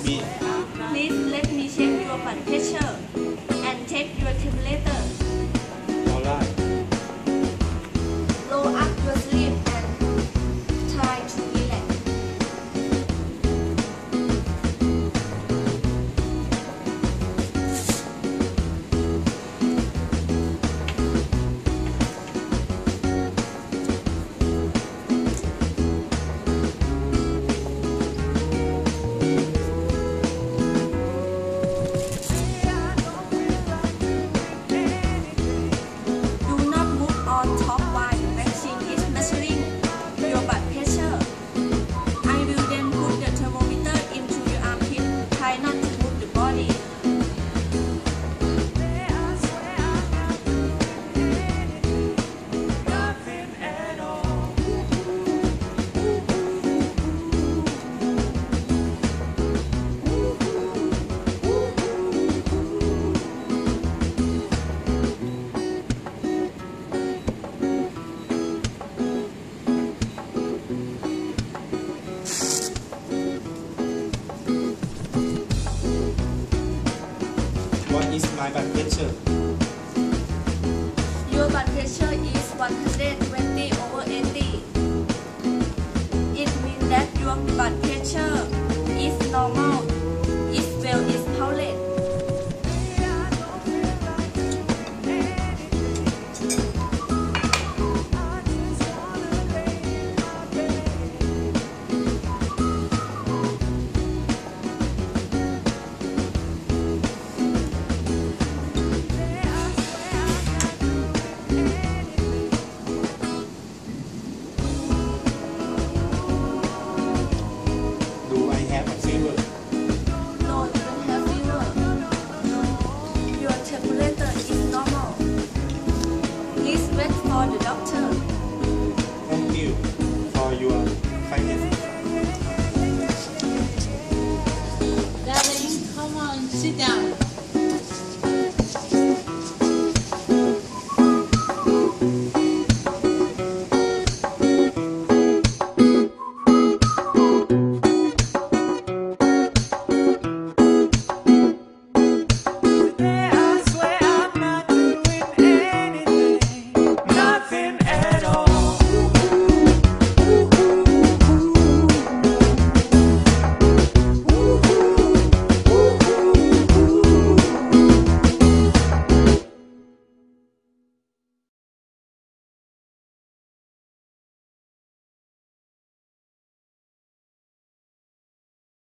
Me. Please let me check your blood pressure and check your temperature. Alright. Roll up your sleeve and try to relax. Do not move on top while the machine is measuring your blood pressure. I will then put the thermometer into your armpit. Try not to move the body. What is my blood pressure? Your blood pressure is 120 over 80. It means that your blood pressure is normal. Its well is tolerant. Do I have a fever? No, you don't have fever. Your temperature is normal. Please wait for the doctor. Thank you for your kindness. Darling, come on, sit down.